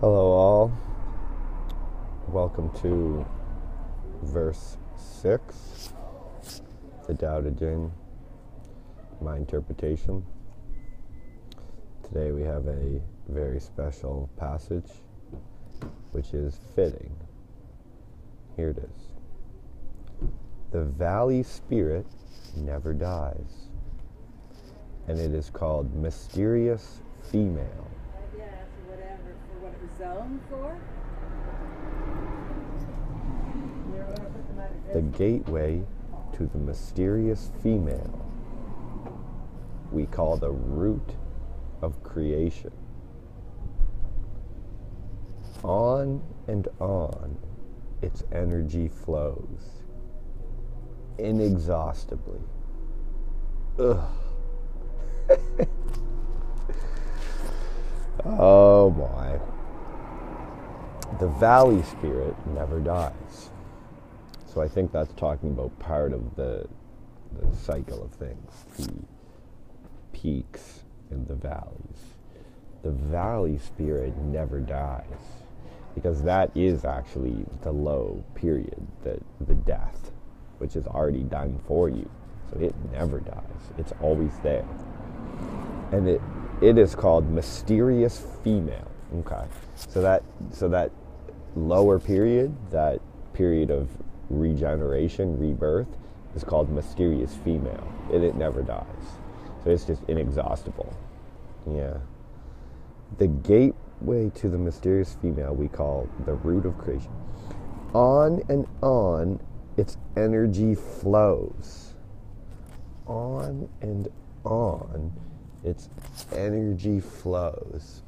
Hello, all. Welcome to verse 6, the Tao Te Ching, my interpretation. Today we have a very special passage, which is fitting. Here it is. The valley spirit never dies, and it is called mysterious female. What it was zoned for? The gateway to the mysterious female we call the root of creation. On and on its energy flows, inexhaustibly. Ugh. Oh my. The valley spirit never dies. So I think that's talking about part of the cycle of things, the peaks and the valleys. The valley spirit never dies, because that is actually the low period, the death, which is already done for you. So it never dies. It's always there. And it is called mysterious female. Okay. So that lower period, that period of regeneration, rebirth, is called mysterious female. It never dies. So it's just inexhaustible. Yeah. The gateway to the mysterious female we call the root of creation. On and on its energy flows. On and on its energy flows.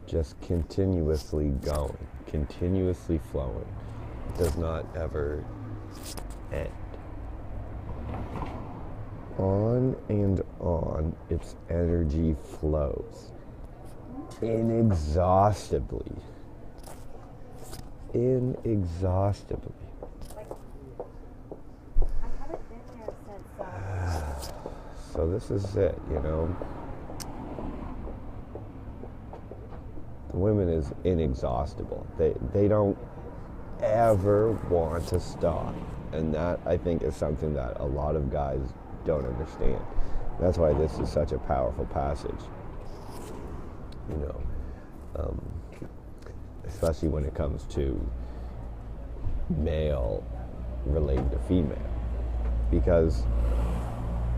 Just continuously going, continuously flowing. It does not ever end. On and on its energy flows, inexhaustibly. Inexhaustibly. I haven't been there since. So this is it, you know. The women is inexhaustible. They don't ever want to stop. And that, I think, is something that a lot of guys don't understand. That's why this is such a powerful passage. You know, especially when it comes to male relating to female. Because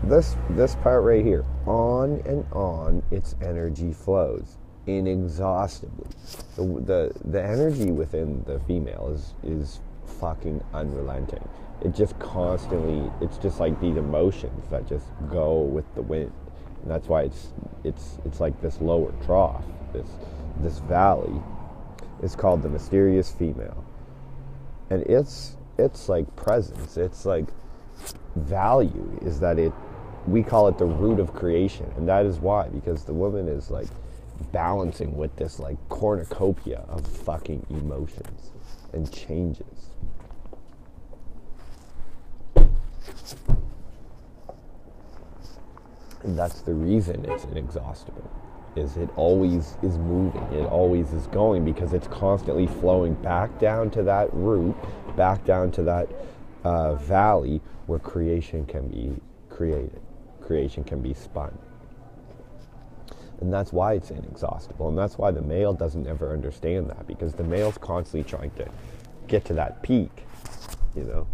this part right here, on and on its energy flows inexhaustibly. The energy within the female is fucking unrelenting. It just constantly, it's just like these emotions that just go with the wind. And that's why it's like this lower trough, this valley is called the mysterious female. And it's like presence, it's like value, is that we call it the root of creation. And that is why, because the woman is like balancing with this like cornucopia of fucking emotions and changes. And that's the reason it's inexhaustible, is it always is moving, it always is going, because it's constantly flowing back down to that root, back down to that valley where creation can be created, creation can be spun. And that's why it's inexhaustible, and that's why the male doesn't ever understand that, because the male's constantly trying to get to that peak, you know,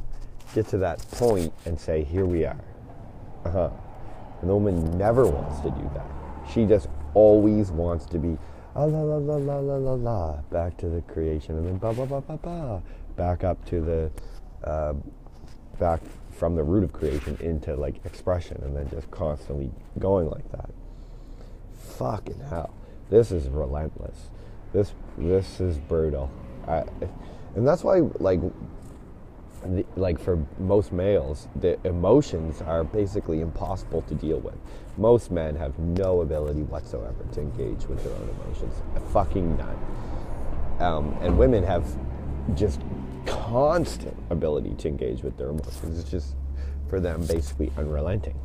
get to that point and say, here we are. And the woman never wants to do that. She just always wants to be la la la la la la la, back to the creation, and then ba ba ba ba ba, back up to the back from the root of creation into like expression, and then just constantly going like that. Fucking hell, this is relentless. This is brutal, and that's why like for most males, the emotions are basically impossible to deal with. Most men have no ability whatsoever to engage with their own emotions, fucking none. And women have just constant ability to engage with their emotions. It's just, for them, basically unrelenting.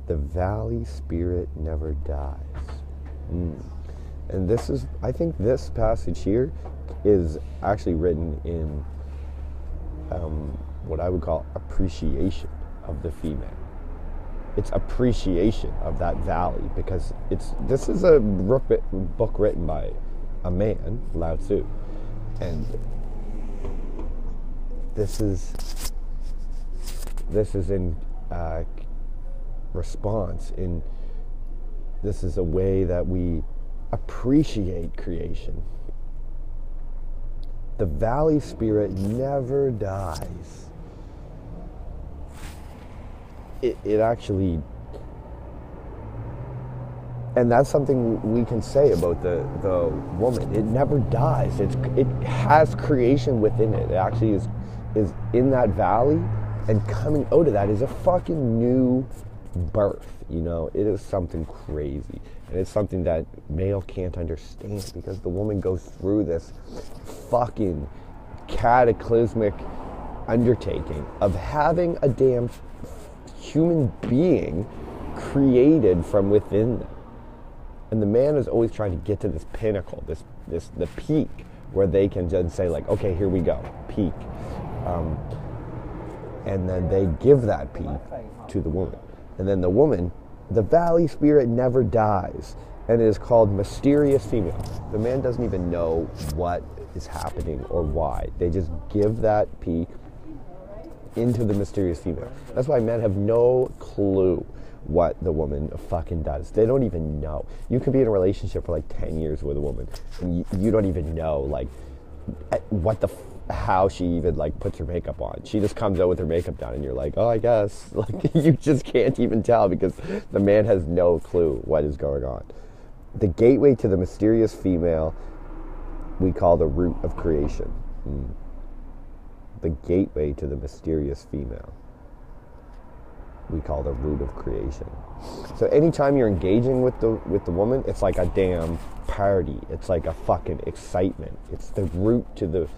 The valley spirit never dies. And this is, I think this passage here is actually written in what I would call appreciation of the female. It's appreciation of that valley, because this is a book written by a man, Lao Tzu, and this is in response. This is a way that we appreciate creation. The valley spirit never dies. It actually, and that's something we can say about the woman. It never dies. It has creation within it. It actually is in that valley, and coming out of that is a fucking new birth. It is something crazy, and it's something that male can't understand, because the woman goes through this fucking cataclysmic undertaking of having a damn human being created from within them. And the man is always trying to get to this pinnacle, the peak, where they can just say, like, okay, here we go, peak. And then they give that peak to the woman. And then the woman, the valley spirit never dies, and it is called mysterious female. The man doesn't even know what is happening or why. They just give that peak into the mysterious female. That's why men have no clue what the woman fucking does. They don't even know. You could be in a relationship for like 10 years with a woman, and you don't even know, like, how she even, like, puts her makeup on. She just comes out with her makeup done, and you're like, oh, I guess. Like, you just can't even tell, because the man has no clue what is going on. The gateway to the mysterious female we call the root of creation. The gateway to the mysterious female we call the root of creation. So anytime you're engaging with the woman, it's like a damn party. It's like a fucking excitement. It's the root to the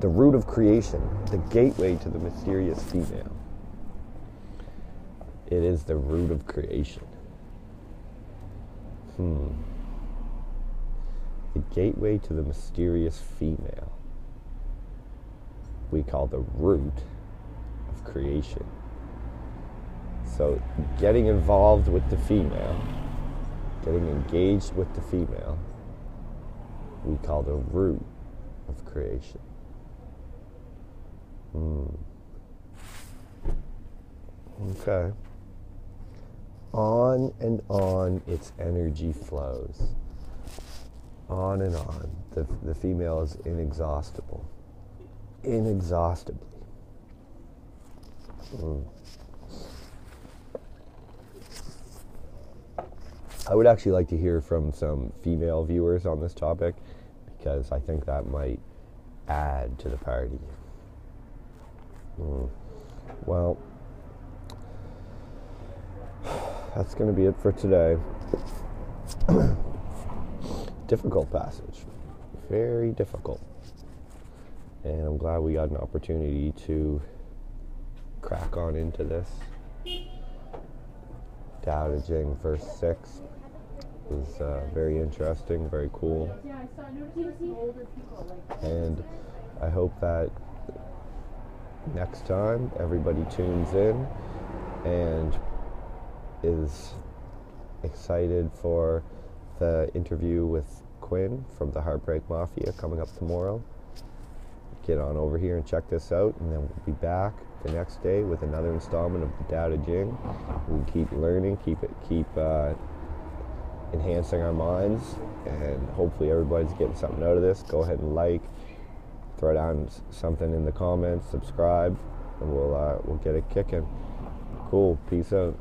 root of creation, the gateway to the mysterious female. It is the root of creation. The gateway to the mysterious female we call the root of creation. So getting involved with the female, getting engaged with the female, we call the root of creation. Okay. On and on its energy flows. On and on. The female is inexhaustible. Inexhaustibly. I would actually like to hear from some female viewers on this topic, because I think that might add to the party. Well, that's going to be it for today. Difficult passage. Very difficult. And I'm glad we got an opportunity to crack on into this. Tao Te Ching, verse 6 was very interesting, very cool. And I hope that next time everybody tunes in and is excited for the interview with Quinn from the Heartbreak Mafia coming up tomorrow. Get on over here and check this out, and then we'll be back the next day with another installment of the Tao Te Ching. We'll keep learning, keep enhancing our minds, and hopefully everybody's getting something out of this. Go ahead and like, throw down something in the comments, subscribe, and we'll get it kicking. Cool. Peace out.